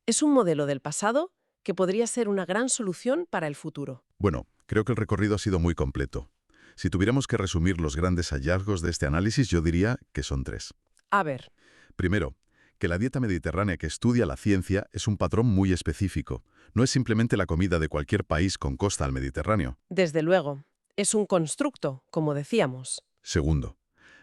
Es un modelo del pasado que podría ser una gran solución para el futuro. Bueno, creo que el recorrido ha sido muy completo. Si tuviéramos que resumir los grandes hallazgos de este análisis, yo diría que son 3. A ver, Primero, que la dieta mediterránea que estudia la ciencia es un patrón muy específico. No es simplemente la comida de cualquier país con costa al Mediterráneo. desde luego, es un constructo, como decíamos. Segundo,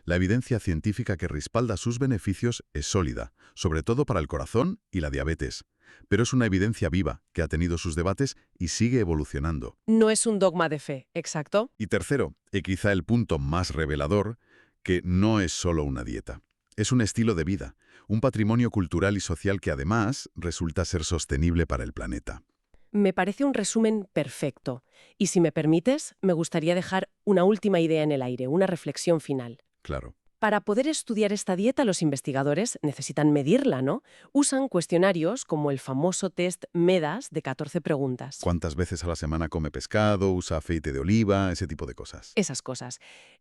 la evidencia científica que respalda sus beneficios es sólida, sobre todo para el corazón y la diabetes. Pero es una evidencia viva que ha tenido sus debates y sigue evolucionando. No es un dogma de fe, ¿exacto? Y tercero, y quizá el punto más revelador, que no es solo una dieta. Es un estilo de vida, un patrimonio cultural y social que además resulta ser sostenible para el planeta. Me parece un resumen perfecto. Y si me permites, me gustaría dejar una última idea en el aire, una reflexión final. Claro. Para poder estudiar esta dieta, los investigadores necesitan medirla, ¿no? Usan cuestionarios como el famoso test MEDAS de 14 preguntas. ¿Cuántas veces a la semana come pescado, usa aceite de oliva, ese tipo de cosas? Esas cosas.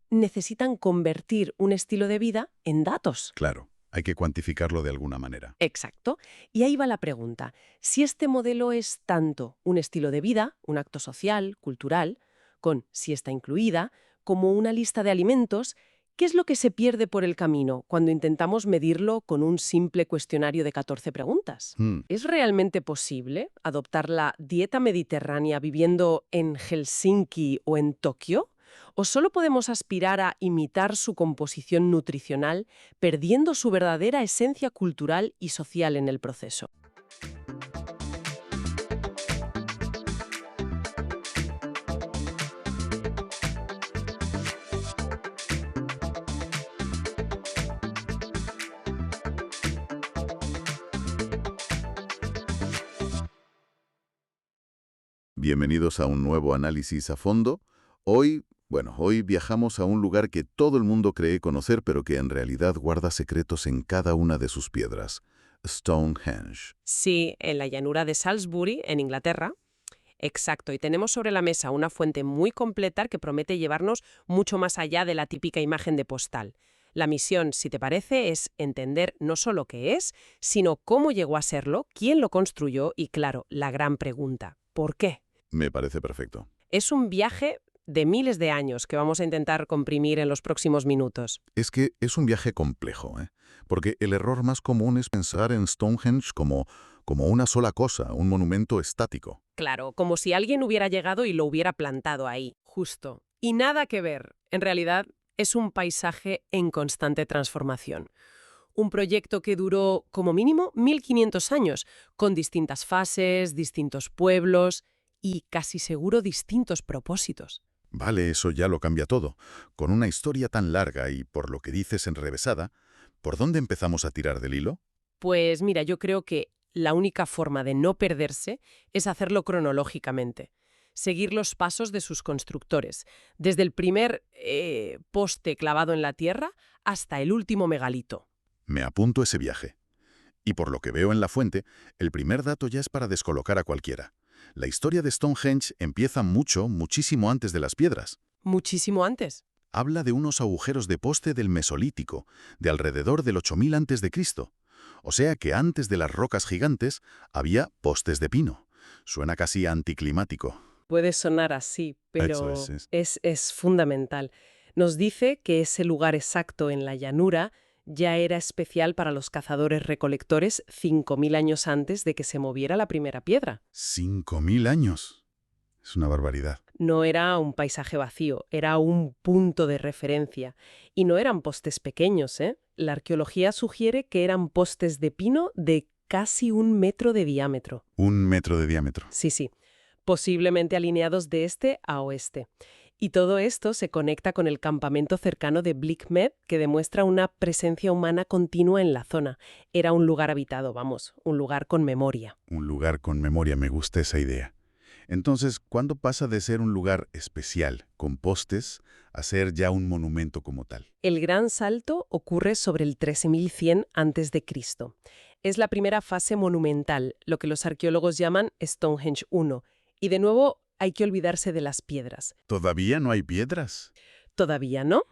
Necesitan convertir un estilo de vida en datos. Claro, hay que cuantificarlo de alguna manera. Exacto. Y ahí va la pregunta. Si este modelo es tanto un estilo de vida, un acto social, cultural, con siesta incluida, como una lista de alimentos, ¿qué es lo que se pierde por el camino cuando intentamos medirlo con un simple cuestionario de 14 preguntas? ¿Es realmente posible adoptar la dieta mediterránea viviendo en Helsinki o en Tokio? ¿O solo podemos aspirar a imitar su composición nutricional, perdiendo su verdadera esencia cultural y social en el proceso? Bienvenidos a un nuevo análisis a fondo. Hoy viajamos a un lugar que todo el mundo cree conocer, pero que en realidad guarda secretos en cada una de sus piedras. Stonehenge. Sí, en la llanura de Salisbury, en Inglaterra. Exacto, y tenemos sobre la mesa una fuente muy completa que promete llevarnos mucho más allá de la típica imagen de postal. La misión, si te parece, es entender no solo qué es, sino cómo llegó a serlo, quién lo construyó y, claro, la gran pregunta, ¿por qué? Me parece perfecto. Es un viaje de miles de años que vamos a intentar comprimir en los próximos minutos. Es que es un viaje complejo, ¿eh? Porque el error más común es pensar en Stonehenge como una sola cosa, un monumento estático. Claro, como si alguien hubiera llegado y lo hubiera plantado ahí, justo. Y nada que ver. En realidad, es un paisaje en constante transformación. Un proyecto que duró como mínimo 1500 años, con distintas fases, distintos pueblos y casi seguro distintos propósitos. Vale, eso ya lo cambia todo. Con una historia tan larga y, por lo que dices, enrevesada, ¿por dónde empezamos a tirar del hilo? Pues mira, yo creo que la única forma de no perderse es hacerlo cronológicamente. Seguir los pasos de sus constructores, desde el primer poste clavado en la tierra hasta el último megalito. Me apunto ese viaje. Y por lo que veo en la fuente, el primer dato ya es para descolocar a cualquiera. La historia de Stonehenge empieza muchísimo antes de las piedras. Muchísimo antes. Habla de unos agujeros de poste del Mesolítico, de alrededor del 8000 a.C. O sea que antes de las rocas gigantes había postes de pino. Suena casi anticlimático. Puede sonar así, pero Eso es. es fundamental. Nos dice que ese lugar exacto en la llanura ya era especial para los cazadores-recolectores 5000 años antes de que se moviera la primera piedra. 5000 años. Es una barbaridad. No era un paisaje vacío, era un punto de referencia. Y no eran postes pequeños, ¿eh? La arqueología sugiere que eran postes de pino de casi 1 metro de diámetro. 1 metro de diámetro. Sí, posiblemente alineados de este a oeste. Y todo esto se conecta con el campamento cercano de Bleakmed, que demuestra una presencia humana continua en la zona. Era un lugar habitado, un lugar con memoria. Un lugar con memoria, me gusta esa idea. Entonces, ¿cuándo pasa de ser un lugar especial, con postes, a ser ya un monumento como tal? El gran salto ocurre sobre el 13100 a.C. Es la primera fase monumental, lo que los arqueólogos llaman Stonehenge I. Y de nuevo, hay que olvidarse de las piedras. ¿Todavía no hay piedras? Todavía no.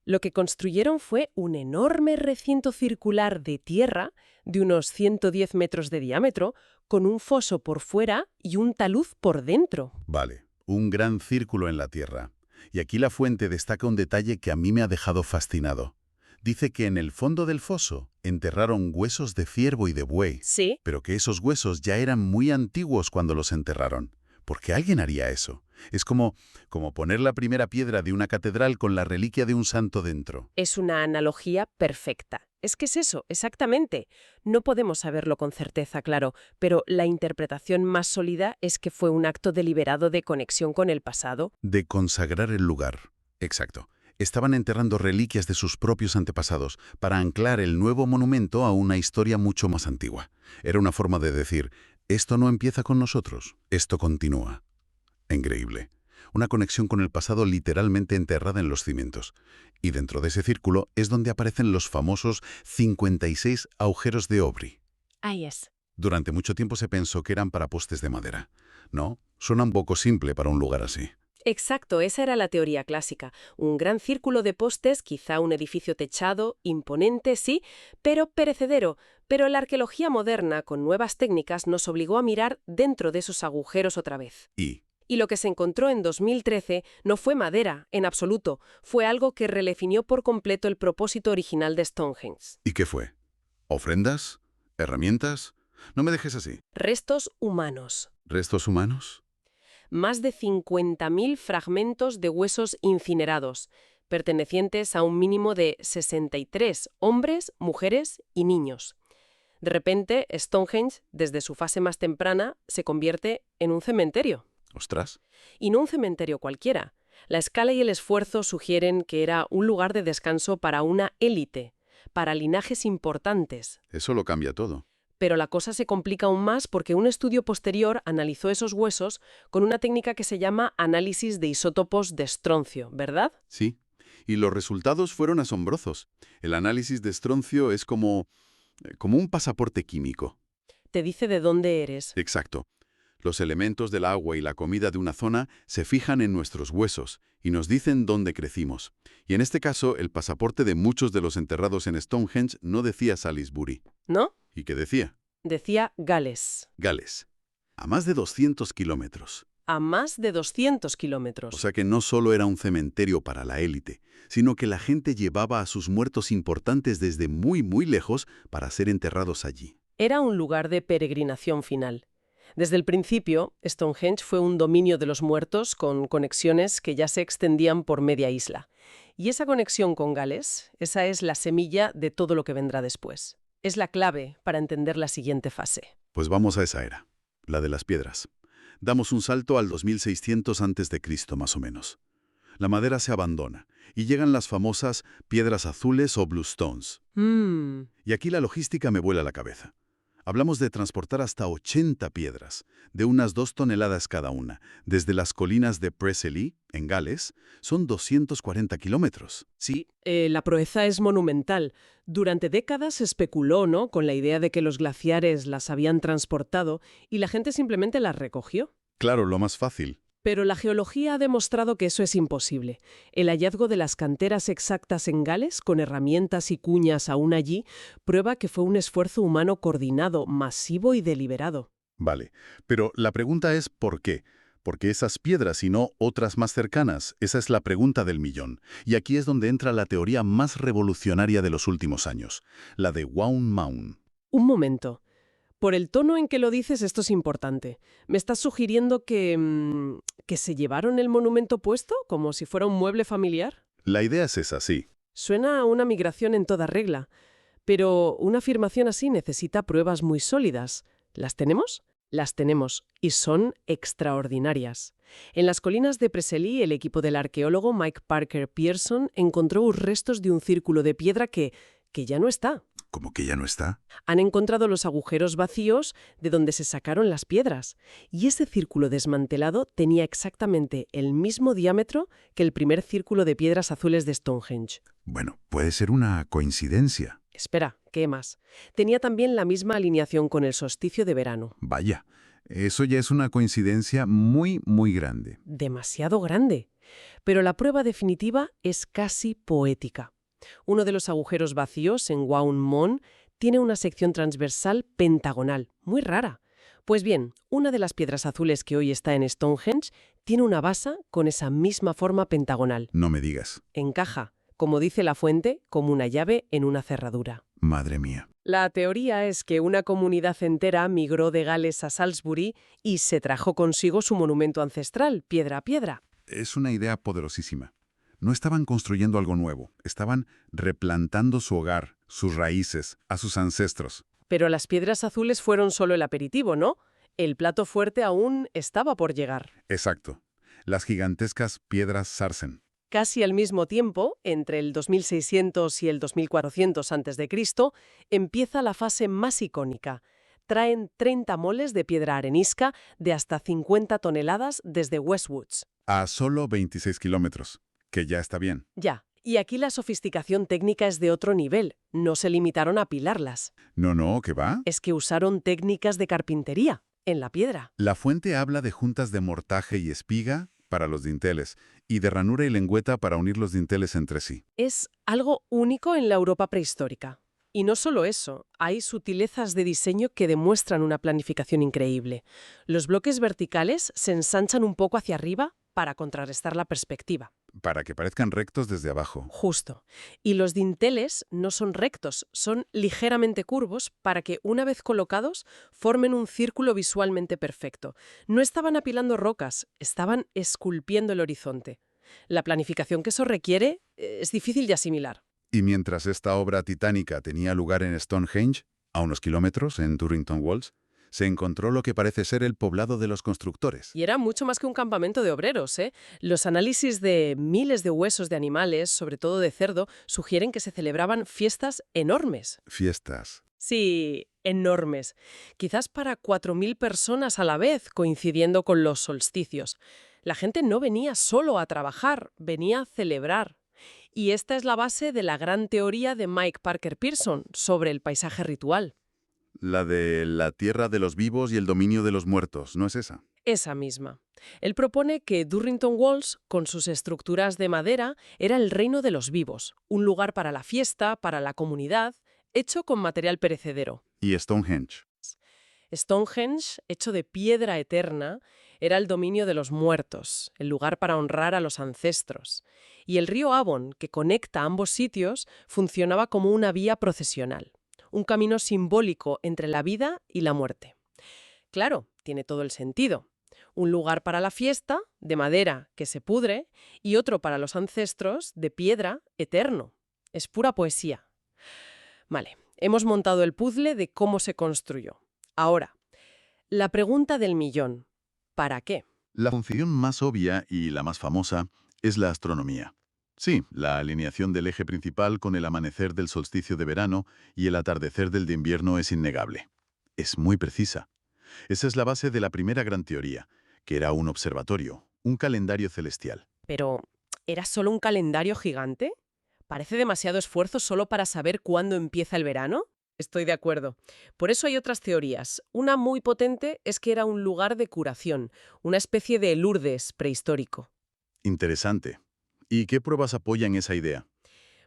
Lo que construyeron fue un enorme recinto circular de tierra de unos 110 metros de diámetro, con un foso por fuera y un talud por dentro. Vale, un gran círculo en la Tierra. Y aquí la fuente destaca un detalle que a mí me ha dejado fascinado. Dice que en el fondo del foso enterraron huesos de ciervo y de buey, Sí, pero que esos huesos ya eran muy antiguos cuando los enterraron. ¿Por qué alguien haría eso? Es como poner la primera piedra de una catedral con la reliquia de un santo dentro. es una analogía perfecta. Es que es eso, exactamente. No podemos saberlo con certeza, claro, pero la interpretación más sólida es que fue un acto deliberado de conexión con el pasado. De consagrar el lugar. Exacto. Estaban enterrando reliquias de sus propios antepasados para anclar el nuevo monumento a una historia mucho más antigua. Era una forma de decir, esto no empieza con nosotros, esto continúa. Increíble. Una conexión con el pasado literalmente enterrada en los cimientos. Y dentro de ese círculo es donde aparecen los famosos 56 agujeros de Aubry. Ahí es. Durante mucho tiempo se pensó que eran para postes de madera. No, suena un poco simple para un lugar así. Exacto, esa era la teoría clásica. Un gran círculo de postes, quizá un edificio techado, imponente, sí, pero perecedero. Pero la arqueología moderna, con nuevas técnicas, nos obligó a mirar dentro de esos agujeros otra vez. Y lo que se encontró en 2013 no fue madera, en absoluto. Fue algo que redefinió por completo el propósito original de Stonehenge. ¿Y qué fue? ¿Ofrendas? ¿Herramientas? No me dejes así. Restos humanos. ¿Restos humanos? Más de 50.000 fragmentos de huesos incinerados, pertenecientes a un mínimo de 63 hombres, mujeres y niños. De repente, Stonehenge, desde su fase más temprana, se convierte en un cementerio. Ostras. Y no un cementerio cualquiera. La escala y el esfuerzo sugieren que era un lugar de descanso para una élite, para linajes importantes. Eso lo cambia todo. Pero la cosa se complica aún más porque un estudio posterior analizó esos huesos con una técnica que se llama análisis de isótopos de estroncio, ¿verdad? Sí. Y los resultados fueron asombrosos. El análisis de estroncio es como un pasaporte químico. Te dice de dónde eres. Exacto. Los elementos del agua y la comida de una zona se fijan en nuestros huesos y nos dicen dónde crecimos. Y en este caso, el pasaporte de muchos de los enterrados en Stonehenge no decía Salisbury. ¿No? ¿Y qué decía? Decía Gales. Gales. A más de 200 kilómetros. A más de 200 kilómetros. O sea que no solo era un cementerio para la élite, sino que la gente llevaba a sus muertos importantes desde muy, muy lejos para ser enterrados allí. Era un lugar de peregrinación final. Desde el principio, Stonehenge fue un dominio de los muertos con conexiones que ya se extendían por media isla. Y esa conexión con Gales, esa es la semilla de todo lo que vendrá después. Es la clave para entender la siguiente fase. Pues vamos a esa era, la de las piedras. Damos un salto al 2600 a.C. más o menos. La madera se abandona y llegan las famosas piedras azules o bluestones. Y aquí la logística me vuela la cabeza. Hablamos de transportar hasta 80 piedras, de unas 2 toneladas cada una, desde las colinas de Preseli, en Gales, son 240 kilómetros. Sí, la proeza es monumental. Durante décadas se especuló, ¿no?, con la idea de que los glaciares las habían transportado y la gente simplemente las recogió. Claro, lo más fácil. Pero la geología ha demostrado que eso es imposible. El hallazgo de las canteras exactas en Gales, con herramientas y cuñas aún allí, prueba que fue un esfuerzo humano coordinado, masivo y deliberado. Vale, pero la pregunta es ¿por qué? ¿Por qué esas piedras y no otras más cercanas? Esa es la pregunta del millón. Y aquí es donde entra la teoría más revolucionaria de los últimos años, la de Wound Mound. Un momento. Por el tono en que lo dices, esto es importante. ¿Me estás sugiriendo que se llevaron el monumento puesto, como si fuera un mueble familiar? La idea es esa, sí. Suena a una migración en toda regla. Pero una afirmación así necesita pruebas muy sólidas. ¿Las tenemos? Las tenemos, y son extraordinarias. En las colinas de Preseli, el equipo del arqueólogo Mike Parker Pearson encontró restos de un círculo de piedra que ya no está. ¿Cómo que ya no está? Han encontrado los agujeros vacíos de donde se sacaron las piedras. Y ese círculo desmantelado tenía exactamente el mismo diámetro que el primer círculo de piedras azules de Stonehenge. Bueno, puede ser una coincidencia. Espera, ¿qué más? Tenía también la misma alineación con el solsticio de verano. Vaya, Eso ya es una coincidencia muy, muy grande. Demasiado grande. Pero la prueba definitiva es casi poética. Uno de los agujeros vacíos en Waun Mon tiene una sección transversal pentagonal, muy rara. Pues bien, una de las piedras azules que hoy está en Stonehenge tiene una base con esa misma forma pentagonal. No me digas. Encaja, como dice la fuente, como una llave en una cerradura. Madre mía. La teoría es que una comunidad entera migró de Gales a Salisbury y se trajo consigo su monumento ancestral, piedra a piedra. Es una idea poderosísima. No estaban construyendo algo nuevo, estaban replantando su hogar, sus raíces, a sus ancestros. Pero las piedras azules fueron solo el aperitivo, ¿no? El plato fuerte aún estaba por llegar. Exacto. Las gigantescas piedras Sarsen. Casi al mismo tiempo, entre el 2600 y el 2400 a.C., empieza la fase más icónica. Traen 30 moles de piedra arenisca de hasta 50 toneladas desde Westwoods. A solo 26 kilómetros, que ya está bien. Ya, y aquí la sofisticación técnica es de otro nivel. No se limitaron a apilarlas. No, ¿qué va? Es que usaron técnicas de carpintería en la piedra. La fuente habla de juntas de mortaje y espiga para los dinteles y de ranura y lengüeta para unir los dinteles entre sí. Es algo único en la Europa prehistórica. Y no solo eso, hay sutilezas de diseño que demuestran una planificación increíble. Los bloques verticales se ensanchan un poco hacia arriba para contrarrestar la perspectiva. Para que parezcan rectos desde abajo. Justo. Y los dinteles no son rectos, son ligeramente curvos para que, una vez colocados, formen un círculo visualmente perfecto. No estaban apilando rocas, estaban esculpiendo el horizonte. La planificación que eso requiere es difícil de asimilar. Y mientras esta obra titánica tenía lugar en Stonehenge, a unos kilómetros, en Turrington Walls, se encontró lo que parece ser el poblado de los constructores. Y era mucho más que un campamento de obreros, ¿eh? Los análisis de miles de huesos de animales, sobre todo de cerdo, sugieren que se celebraban fiestas enormes. Fiestas. Sí, enormes. Quizás para 4.000 personas a la vez, coincidiendo con los solsticios. La gente no venía solo a trabajar, venía a celebrar. Y esta es la base de la gran teoría de Mike Parker Pearson sobre el paisaje ritual. La de la tierra de los vivos y el dominio de los muertos, ¿no es esa? Esa misma. Él propone que Durrington Walls, con sus estructuras de madera, era el reino de los vivos, un lugar para la fiesta, para la comunidad, hecho con material perecedero. Y Stonehenge. Stonehenge, hecho de piedra eterna, era el dominio de los muertos, el lugar para honrar a los ancestros. Y el río Avon, que conecta ambos sitios, funcionaba como una vía procesional, un camino simbólico entre la vida y la muerte. Claro, tiene todo el sentido. Un lugar para la fiesta, de madera, que se pudre, y otro para los ancestros, de piedra, eterno. Es pura poesía. Vale, hemos montado el puzzle de cómo se construyó. Ahora, la pregunta del millón. ¿Para qué? La función más obvia y la más famosa es la astronomía. Sí, la alineación del eje principal con el amanecer del solsticio de verano y el atardecer del de invierno es innegable. Es muy precisa. Esa es la base de la primera gran teoría, que era un observatorio, un calendario celestial. Pero, ¿era solo un calendario gigante? ¿Parece demasiado esfuerzo solo para saber cuándo empieza el verano? Estoy de acuerdo. Por eso hay otras teorías. Una muy potente es que era un lugar de curación, una especie de Lourdes prehistórico. Interesante. ¿Y qué pruebas apoyan esa idea?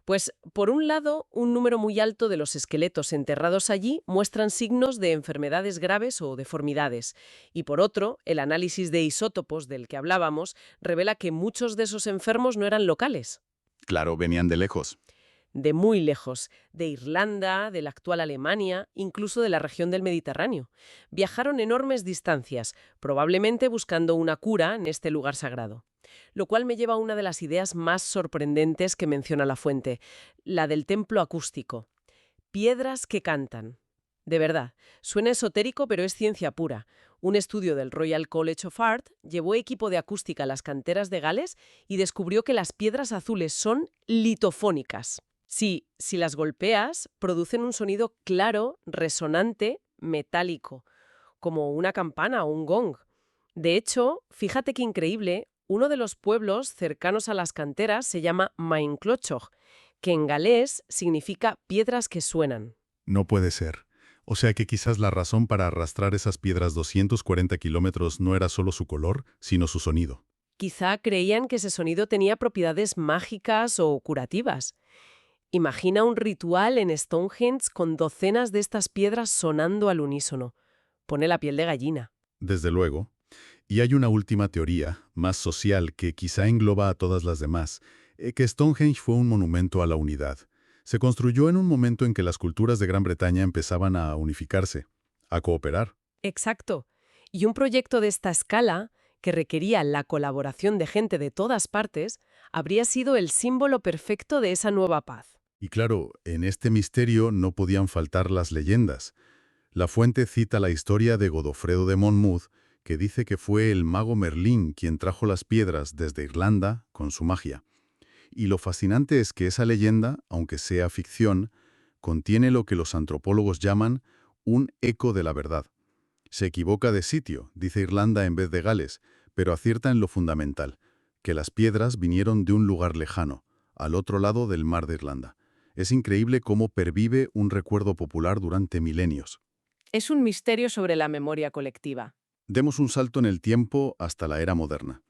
Pues, por un lado, un número muy alto de los esqueletos enterrados allí muestran signos de enfermedades graves o deformidades. Y por otro, el análisis de isótopos del que hablábamos revela que muchos de esos enfermos no eran locales. Claro, venían de lejos. De muy lejos, de Irlanda, de la actual Alemania, incluso de la región del Mediterráneo. Viajaron enormes distancias, probablemente buscando una cura en este lugar sagrado. Lo cual me lleva a una de las ideas más sorprendentes que menciona la fuente, la del templo acústico. Piedras que cantan. De verdad, suena esotérico, pero es ciencia pura. Un estudio del Royal College of Art llevó equipo de acústica a las canteras de Gales y descubrió que las piedras azules son litofónicas. Sí, si las golpeas, producen un sonido claro, resonante, metálico, como una campana o un gong. De hecho, fíjate qué increíble, uno de los pueblos cercanos a las canteras se llama Mainclochog, que en galés significa piedras que suenan. No puede ser. O sea que quizás la razón para arrastrar esas piedras 240 kilómetros no era solo su color, sino su sonido. Quizá creían que ese sonido tenía propiedades mágicas o curativas. Imagina un ritual en Stonehenge con docenas de estas piedras sonando al unísono. Pone la piel de gallina. Desde luego. Y hay una última teoría, más social, que quizá engloba a todas las demás, que Stonehenge fue un monumento a la unidad. Se construyó en un momento en que las culturas de Gran Bretaña empezaban a unificarse, a cooperar. Exacto. Y un proyecto de esta escala, que requería la colaboración de gente de todas partes, habría sido el símbolo perfecto de esa nueva paz. Y claro, en este misterio no podían faltar las leyendas. La fuente cita la historia de Godofredo de Monmouth, que dice que fue el mago Merlín quien trajo las piedras desde Irlanda con su magia. Y lo fascinante es que esa leyenda, aunque sea ficción, contiene lo que los antropólogos llaman un eco de la verdad. Se equivoca de sitio, dice Irlanda en vez de Gales, pero acierta en lo fundamental, que las piedras vinieron de un lugar lejano, al otro lado del mar de Irlanda. Es increíble cómo pervive un recuerdo popular durante milenios. Es un misterio sobre la memoria colectiva. Demos un salto en el tiempo hasta la era moderna.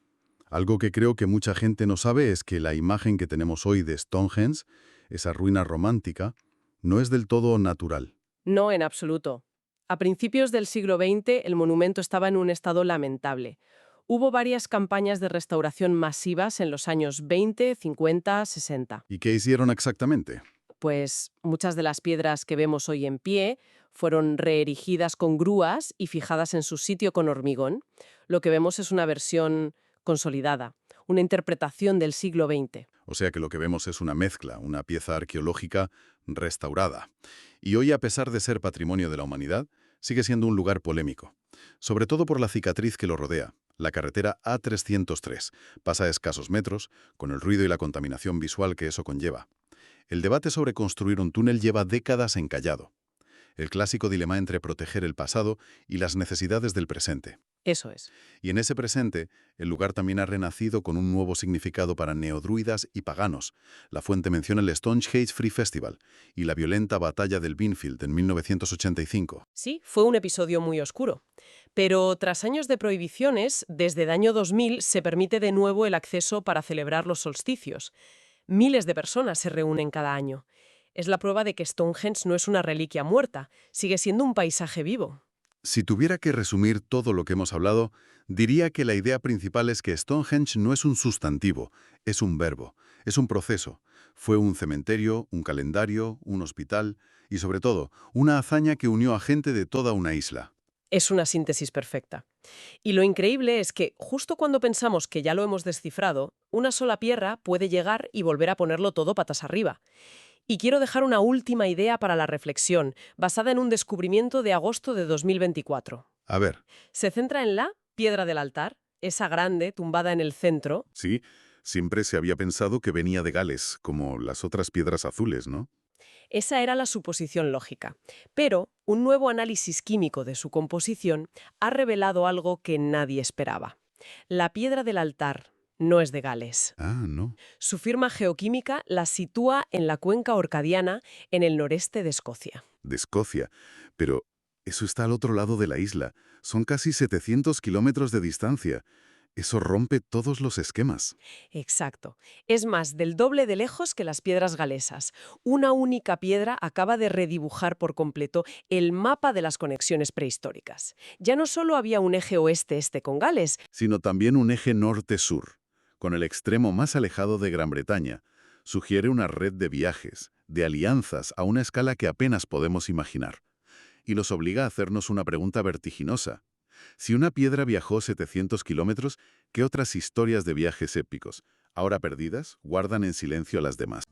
Algo que creo que mucha gente no sabe es que la imagen que tenemos hoy de Stonehenge, esa ruina romántica, no es del todo natural. No, en absoluto. A principios del siglo XX, el monumento estaba en un estado lamentable. Hubo varias campañas de restauración masivas en los años 20, 50, 60. ¿Y qué hicieron exactamente? Pues muchas de las piedras que vemos hoy en pie fueron reerigidas con grúas y fijadas en su sitio con hormigón. Lo que vemos es una versión consolidada, una interpretación del siglo XX. O sea que lo que vemos es una mezcla, una pieza arqueológica restaurada. Y hoy, a pesar de ser patrimonio de la humanidad, sigue siendo un lugar polémico. Sobre todo por la cicatriz que lo rodea, la carretera A303. Pasa a escasos metros, con el ruido y la contaminación visual que eso conlleva. El debate sobre construir un túnel lleva décadas encallado. El clásico dilema entre proteger el pasado y las necesidades del presente. Eso es. Y en ese presente, el lugar también ha renacido con un nuevo significado para neodruidas y paganos. La fuente menciona el Stonehenge Free Festival y la violenta batalla del Binfield en 1985. Sí, fue un episodio muy oscuro. Pero tras años de prohibiciones, desde el año 2000 se permite de nuevo el acceso para celebrar los solsticios. Miles de personas se reúnen cada año. Es la prueba de que Stonehenge no es una reliquia muerta, sigue siendo un paisaje vivo. Si tuviera que resumir todo lo que hemos hablado, diría que la idea principal es que Stonehenge no es un sustantivo, es un verbo, es un proceso. Fue un cementerio, un calendario, un hospital y, sobre todo, una hazaña que unió a gente de toda una isla. Es una síntesis perfecta. Y lo increíble es que, justo cuando pensamos que ya lo hemos descifrado, una sola piedra puede llegar y volver a ponerlo todo patas arriba. Y quiero dejar una última idea para la reflexión, basada en un descubrimiento de agosto de 2024. A ver, Se centra en la piedra del altar, esa grande, tumbada en el centro. sí, siempre se había pensado que venía de Gales, como las otras piedras azules, ¿no? Esa era la suposición lógica. Pero un nuevo análisis químico de su composición ha revelado algo que nadie esperaba. La piedra del altar no es de Gales. Ah, no. Su firma geoquímica la sitúa en la cuenca orcadiana, en el noreste de Escocia. De Escocia. Pero eso está al otro lado de la isla. Son casi 700 kilómetros de distancia. Eso rompe todos los esquemas. Exacto. Es más del doble de lejos que las piedras galesas. Una única piedra acaba de redibujar por completo el mapa de las conexiones prehistóricas. Ya no solo había un eje oeste-este con Gales, Sino también un eje norte-sur, con el extremo más alejado de Gran Bretaña. Sugiere una red de viajes, de alianzas a una escala que apenas podemos imaginar. Y nos obliga a hacernos una pregunta vertiginosa. Si una piedra viajó 700 kilómetros, ¿qué otras historias de viajes épicos, ahora perdidas, guardan en silencio a las demás?